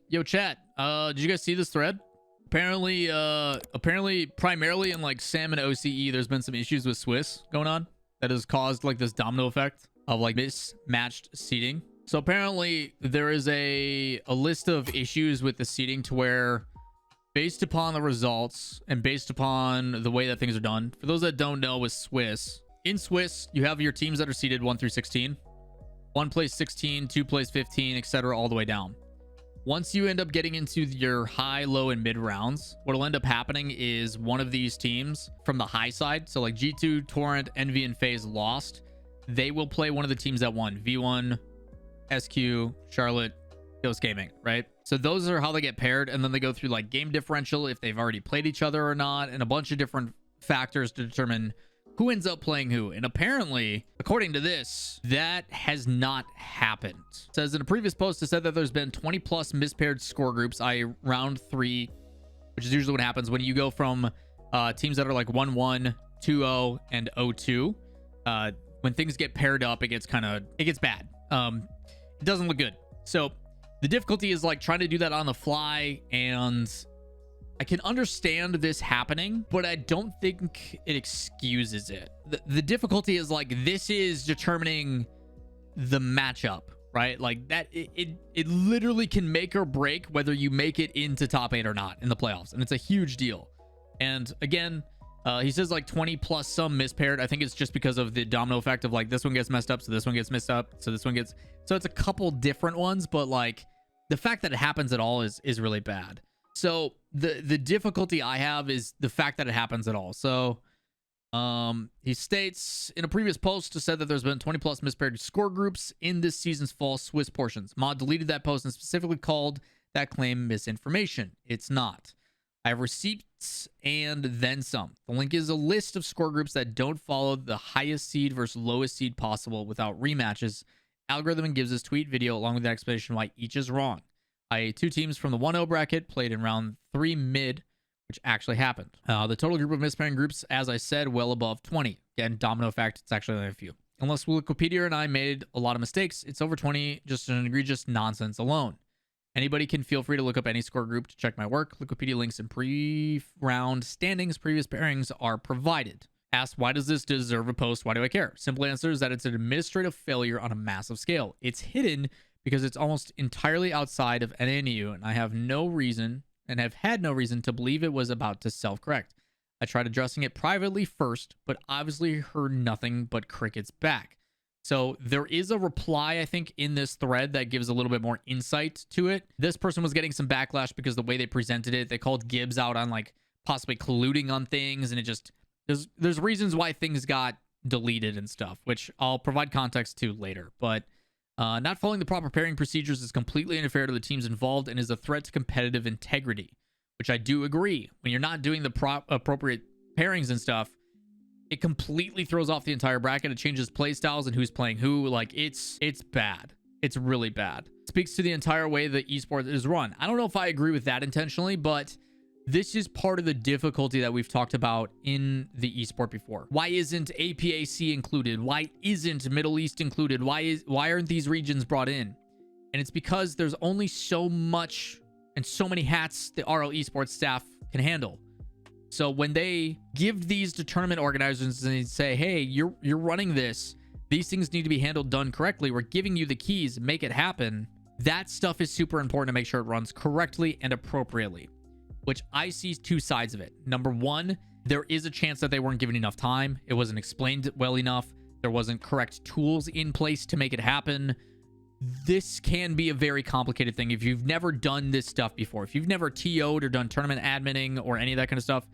Yo, chat. Did you guys see this thread? Apparently, primarily in like SAM and OCE, there's been some issues with Swiss going on that has caused like this domino effect of like mismatched seating. So apparently there is a list of issues with the seating to where, based upon the results and based upon the way that things are done, for those that don't know, with Swiss, in Swiss, you have your teams that are seated 1 through 16. 1 plays 16, 2 plays 15, etc., all the way down. Once you end up getting into your high, low, and mid rounds, what will end up happening is one of these teams from the high side, so like G2, Torrent, Envy, and FaZe lost, they will play one of the teams that won. V1, SQ, Charlotte, Ghost Gaming, right? So those are how they get paired, and then they go through like game differential, if they've already played each other or not, and a bunch of different factors to determine who ends up playing who. And apparently, according to this, that has not happened. It says in a previous post, it said that there's been 20 plus mispaired score groups, i.e. round 3, which is usually what happens when you go from teams that are like 1-1, 2-0, and 0-2. When things get paired up, it gets bad. It doesn't look good. So the difficulty is like trying to do that on the fly, and I can understand this happening, but I don't think it excuses it. The difficulty is like, this is determining the matchup, right? Like that, it literally can make or break whether you make it into top 8 or not in the playoffs. And it's a huge deal. And again, he says like 20 plus some mispaired. I think it's just because of the domino effect of like, this one gets messed up, so this one gets messed up, so this one gets, so it's a couple different ones, but like the fact that it happens at all is really bad. So the difficulty I have is the fact that it happens at all. So he states in a previous post to said that there's been 20 plus mispaired score groups in this season's fall Swiss portions. Mod deleted that post and specifically called that claim misinformation. It's not. I have receipts and then some. The link is a list of score groups that don't follow the highest seed versus lowest seed possible without rematches. Algorithm gives this tweet video along with the explanation why each is wrong. Two teams from the 1-0 bracket played in round 3 mid, which actually happened. The total group of mispairing groups, as I said, well above 20. Again, domino effect, it's actually only a few. Unless Wikipedia and I made a lot of mistakes, it's over 20, just an egregious nonsense alone. Anybody can feel free to look up any score group to check my work. Wikipedia links and pre-round standings, previous pairings are provided. Asked, why does this deserve a post? Why do I care? Simple answer is that it's an administrative failure on a massive scale. It's hidden because it's almost entirely outside of NNU, and I have no reason and have had no reason to believe it was about to self-correct. I tried addressing it privately first, but obviously heard nothing but crickets back. So there is a reply, I think, in this thread that gives a little bit more insight to it. This person was getting some backlash because the way they presented it, they called Gibbs out on like possibly colluding on things, and it just, there's reasons why things got deleted and stuff, which I'll provide context to later. But not following the proper pairing procedures is completely unfair to the teams involved and is a threat to competitive integrity, which I do agree. When you're not doing the appropriate pairings and stuff, it completely throws off the entire bracket. It changes play styles and who's playing who. Like it's bad. It's really bad. It speaks to the entire way the esports is run. I don't know if I agree with that intentionally, but this is part of the difficulty that we've talked about in the esport before. Why isn't APAC included? Why isn't Middle East included? Why aren't these regions brought in? And it's because there's only so much and so many hats the RL esports staff can handle. So when they give these to tournament organizers and they say, hey, you're running this, these things need to be handled done correctly, we're giving you the keys, make it happen. That stuff is super important to make sure it runs correctly and appropriately, which I see two sides of it. Number one, there is a chance that they weren't given enough time. It wasn't explained well enough. There wasn't correct tools in place to make it happen. This can be a very complicated thing if you've never done this stuff before. If you've never TO'd or done tournament adminning or any of that kind of stuff,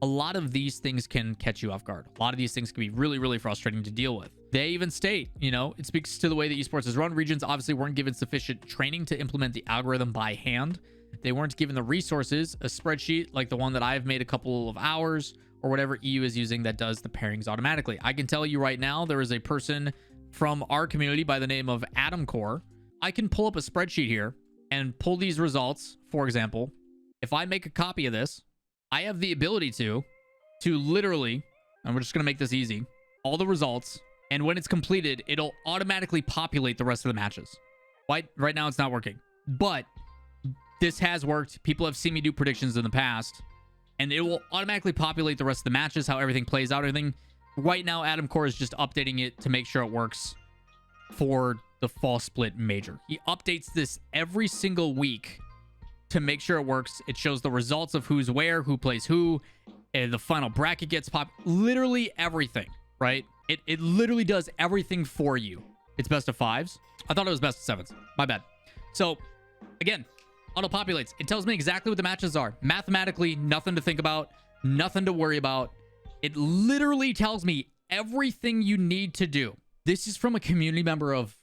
a lot of these things can catch you off guard. A lot of these things can be really, really frustrating to deal with. They even state, you know, it speaks to the way that esports is run. Regions obviously weren't given sufficient training to implement the algorithm by hand. They weren't given the resources, a spreadsheet like the one that I've made a couple of hours or whatever EU is using that does the pairings automatically. I can tell you right now, there is a person from our community by the name of Adam Core. I can pull up a spreadsheet here and pull these results. For example, if I make a copy of this, I have the ability to literally, and we're just going to make this easy, all the results, and when it's completed, it'll automatically populate the rest of the matches. Right now, it's not working. But This has worked. People have seen me do predictions in the past, and it will automatically populate the rest of the matches, how everything plays out, everything. Right now, Adam Core is just updating it to make sure it works for the fall split major. He updates this every single week to make sure it works. It shows the results of who's where, who plays who, and the final bracket gets popped. Literally everything, right? It literally does everything for you. It's best of 5s. I thought it was best of 7s. My bad. So, again, auto-populates. It tells me exactly what the matches are. Mathematically, nothing to think about, nothing to worry about. It literally tells me everything you need to do. This is from a community member of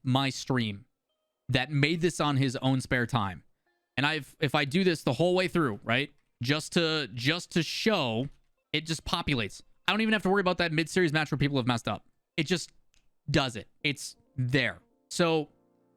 my stream that made this on his own spare time. And if I do this the whole way through, right? Just to show, it just populates. I don't even have to worry about that mid-series match where people have messed up. It just does it. It's there. So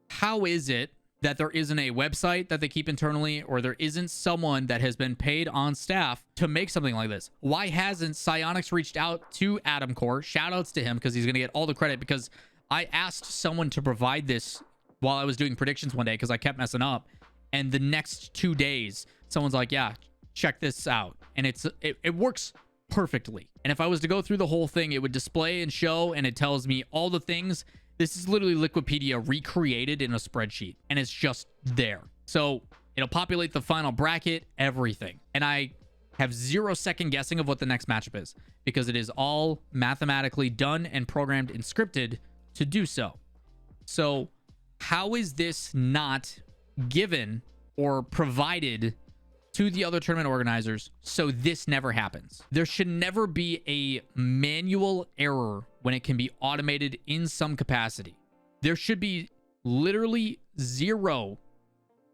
how is it that there isn't a website that they keep internally, or there isn't someone that has been paid on staff to make something like this? Why hasn't Psyonix reached out to Adam Core? Shout outs to him, because he's going to get all the credit, because I asked someone to provide this while I was doing predictions one day because I kept messing up. And the next 2 days, someone's like, yeah, check this out. And it works perfectly. And if I was to go through the whole thing, it would display and show, and it tells me all the things. This is literally Liquipedia recreated in a spreadsheet, and it's just there. So it'll populate the final bracket, everything. And I have 0 second guessing of what the next matchup is, because it is all mathematically done and programmed and scripted to do so. So how is this not given or provided to the other tournament organizers so this never happens? There should never be a manual error when it can be automated in some capacity. There should be literally 0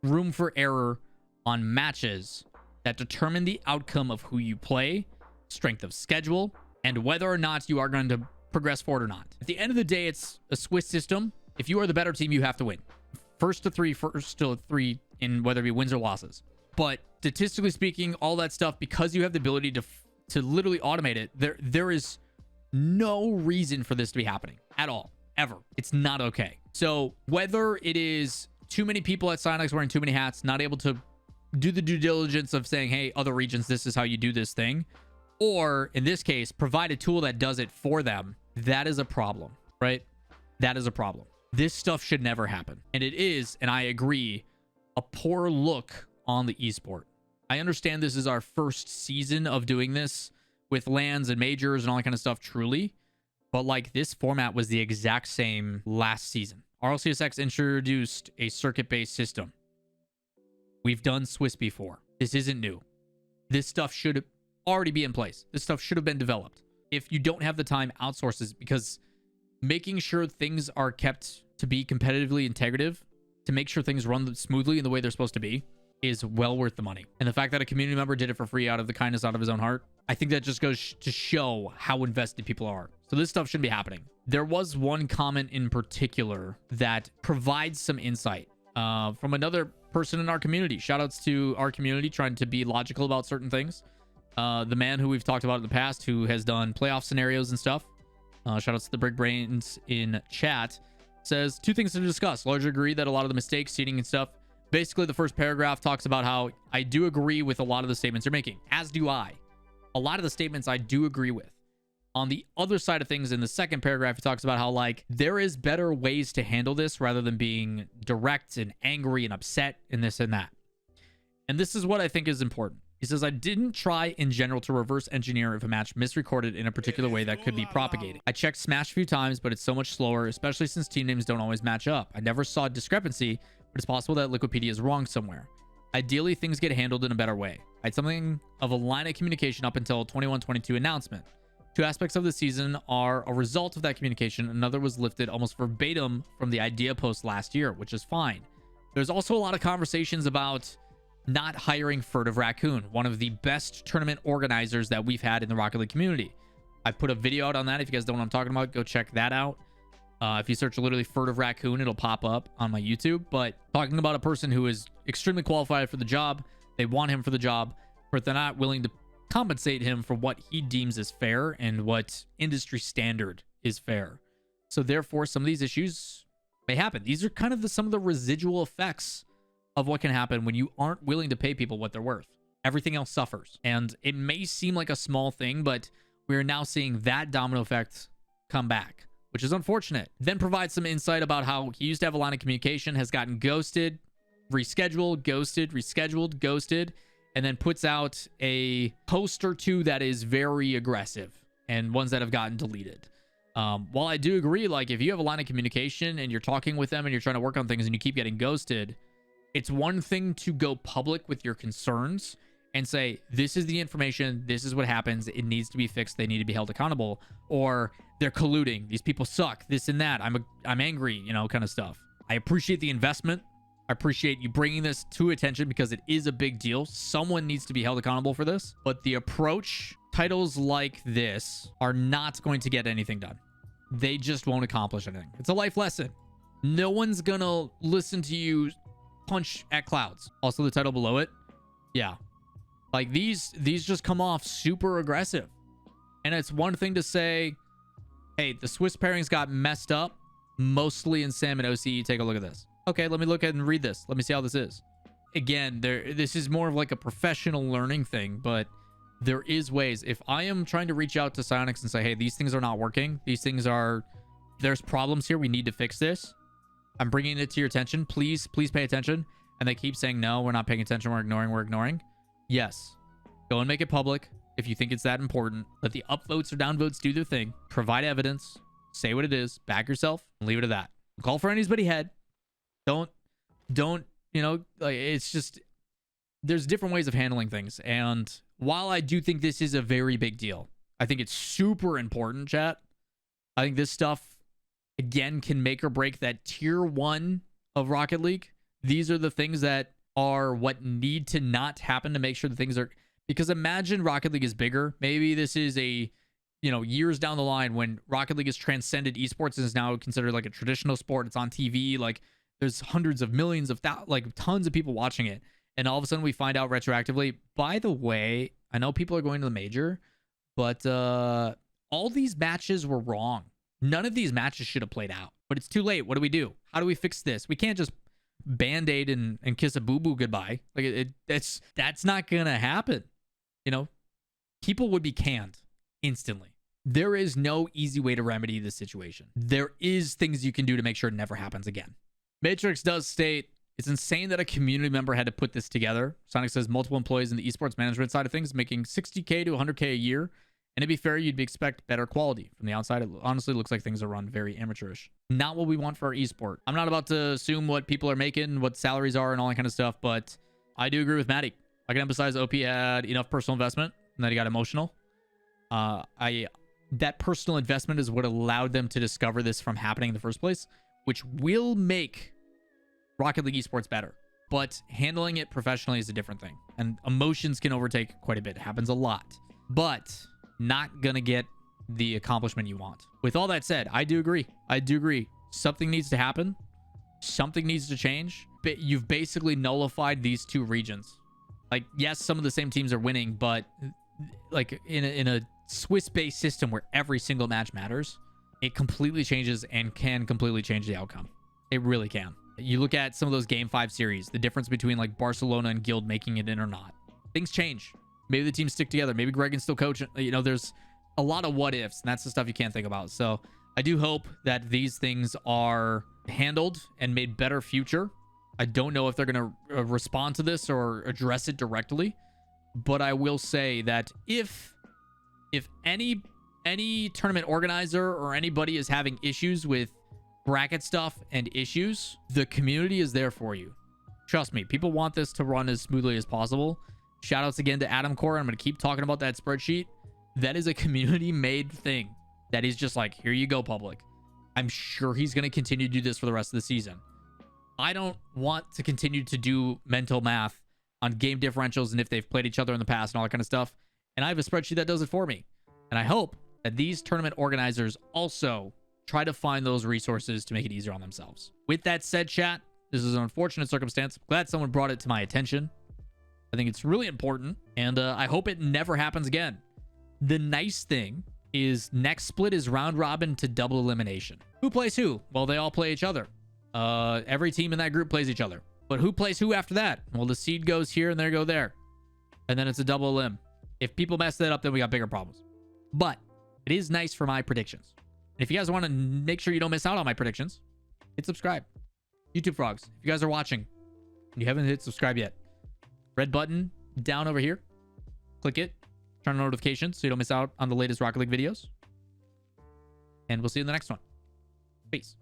room for error on matches that determine the outcome of who you play, strength of schedule, and whether or not you are going to progress forward or not. At the end of the day, it's a Swiss system. If you are the better team, you have to win. First to three in whether it be wins or losses. But statistically speaking, all that stuff, because you have the ability to literally automate it, there is no reason for this to be happening at all, ever. It's not okay. So whether it is too many people at Psyonix wearing too many hats, not able to do the due diligence of saying, hey, other regions, this is how you do this thing, or in this case, provide a tool that does it for them, that is a problem, right? That is a problem. This stuff should never happen. And it is, and I agree, a poor look on the esport. I understand this is our first season of doing this with lands and majors and all that kind of stuff, truly. But like, this format was the exact same last season. RLCS introduced a circuit-based system. We've done Swiss before. This isn't new. This stuff should already be in place. This stuff should have been developed. If you don't have the time, outsource this, because making sure things are kept to be competitively integrative, to make sure things run smoothly in the way they're supposed to be, is well worth the money. And the fact that a community member did it for free out of the kindness, out of his own heart, I think that just goes to show how invested people are. So this stuff shouldn't be happening. There was one comment in particular that provides some insight from another person in our community. Shout outs to our community trying to be logical about certain things. The man who we've talked about in the past, who has done playoff scenarios and stuff. Shout outs to the Brick Brains in chat. Says 2 things to discuss. Largely agree that a lot of the mistakes, seeding and stuff. Basically, the first paragraph talks about how I do agree with a lot of the statements you're making, as do I. A lot of the statements I do agree with. On the other side of things, in the second paragraph, he talks about how, like, there is better ways to handle this rather than being direct and angry and upset and this and that. And this is what I think is important. He says, I didn't try in general to reverse engineer if a match misrecorded in a particular way that could be propagated. I checked Smash a few times, but it's so much slower, especially since team names don't always match up. I never saw a discrepancy, but it's possible that Liquipedia is wrong somewhere. Ideally, things get handled in a better way. I had something of a line of communication up until 21-22 announcement. 2 aspects of the season are a result of that communication. Another was lifted almost verbatim from the idea post last year, which is fine. There's also a lot of conversations about not hiring Furtive Raccoon, one of the best tournament organizers that we've had in the Rocket League community. I put a video out on that. If you guys don't know what I'm talking about, go check that out. If you search literally Furtive Raccoon, it'll pop up on my YouTube. But talking about a person who is extremely qualified for the job, they want him for the job, but they're not willing to compensate him for what he deems as fair and what industry standard is fair. So therefore, some of these issues may happen. These are kind of some of the residual effects of what can happen when you aren't willing to pay people what they're worth. Everything else suffers. And it may seem like a small thing, but we're now seeing that domino effect come back, which is unfortunate. Then provide some insight about how he used to have a line of communication, has gotten ghosted, rescheduled, ghosted, rescheduled, ghosted, and then puts out a post or two that is very aggressive and ones that have gotten deleted. While I do agree, like if you have a line of communication and you're talking with them and you're trying to work on things and you keep getting ghosted, it's one thing to go public with your concerns and say, this is the information, this is what happens, it needs to be fixed, they need to be held accountable, or they're colluding, these people suck, this and that, I'm angry, you know, kind of stuff. I appreciate the investment. I appreciate you bringing this to attention because it is a big deal. Someone needs to be held accountable for this. But the approach, titles like this are not going to get anything done. They just won't accomplish anything. It's a life lesson. No one's gonna listen to you punch at clouds. Also, the title below it, yeah. Like these just come off super aggressive. And it's one thing to say, hey, the Swiss pairings got messed up, mostly in Sam and OCE. Take a look at this. Okay, let me look at and read this. Let me see how this is. Again, this is more of like a professional learning thing, but there is ways. If I am trying to reach out to Psyonix and say, hey, these things are not working. These things are, there's problems here. We need to fix this. I'm bringing it to your attention. Please pay attention. And they keep saying, no, we're not paying attention. We're ignoring. Yes. Go and make it public if you think it's that important. Let the upvotes or downvotes do their thing. Provide evidence. Say what it is. Back yourself. And leave it at that. Call for anybody's head. Don't, you know, like it's just, there's different ways of handling things. And while I do think this is a very big deal, I think it's super important, chat. I think this stuff, again, can make or break that tier 1 of Rocket League. These are the things that are what need to not happen to make sure that things are, because imagine Rocket League is bigger. Maybe this is a, you know, years down the line when Rocket League has transcended esports and is now considered like a traditional sport. It's on TV. Like there's hundreds of millions of like tons of people watching it. And all of a sudden we find out retroactively, by the way, I know people are going to the major, but all these matches were wrong. None of these matches should have played out, but it's too late. What do we do? How do we fix this? We can't just band-aid and kiss a boo-boo goodbye. Like that's not going to happen. You know, people would be canned instantly. There is no easy way to remedy this situation. There is things you can do to make sure it never happens again. Matrix does state, it's insane that a community member had to put this together. Sonic says multiple employees in the esports management side of things making 60K to 100K a year. And to be fair, you'd expect better quality. From the outside, it honestly looks like things are run very amateurish. Not what we want for our esport. I'm not about to assume what people are making, what salaries are, and all that kind of stuff, but I do agree with Maddie. I can emphasize OP had enough personal investment and that he got emotional. That personal investment is what allowed them to discover this from happening in the first place, which will make Rocket League esports better. But handling it professionally is a different thing. And emotions can overtake quite a bit. It happens a lot. But not gonna get the accomplishment you want. With all that said, I do agree. Something needs to happen. Something needs to change. But you've basically nullified these two regions. Like, yes, some of the same teams are winning, but like in a Swiss-based system where every single match matters, it completely changes and can completely change the outcome. It really can. You look at some of those Game 5 series, the difference between like Barcelona and Guild making it in or not. Things change. Maybe the teams stick together. Maybe Greg can still coach. You know, there's a lot of what ifs, and that's the stuff you can't think about. So I do hope that these things are handled and made better future. I don't know if they're going to respond to this or address it directly, but I will say that if any tournament organizer or anybody is having issues with bracket stuff and issues, the community is there for you. Trust me, people want this to run as smoothly as possible. Shout outs again to Adam Core. I'm going to keep talking about that spreadsheet. That is a community made thing that is just like, here you go, public. I'm sure he's going to continue to do this for the rest of the season. I don't want to continue to do mental math on game differentials and if they've played each other in the past and all that kind of stuff. And I have a spreadsheet that does it for me. And I hope that these tournament organizers also try to find those resources to make it easier on themselves. With that said, chat, this is an unfortunate circumstance. Glad someone brought it to my attention. I think it's really important, and I hope it never happens again. The nice thing is next split is round robin to double elimination. Who plays who? Well, they all play each other. Every team in that group plays each other. But who plays who after that? Well, the seed goes here and there go there. And then it's a double limb. If people mess that up, then we got bigger problems. But it is nice for my predictions. And if you guys want to make sure you don't miss out on my predictions, hit subscribe. YouTube frogs, if you guys are watching and you haven't hit subscribe yet, red button down over here. Click it. Turn on notifications so you don't miss out on the latest Rocket League videos. And we'll see you in the next one. Peace.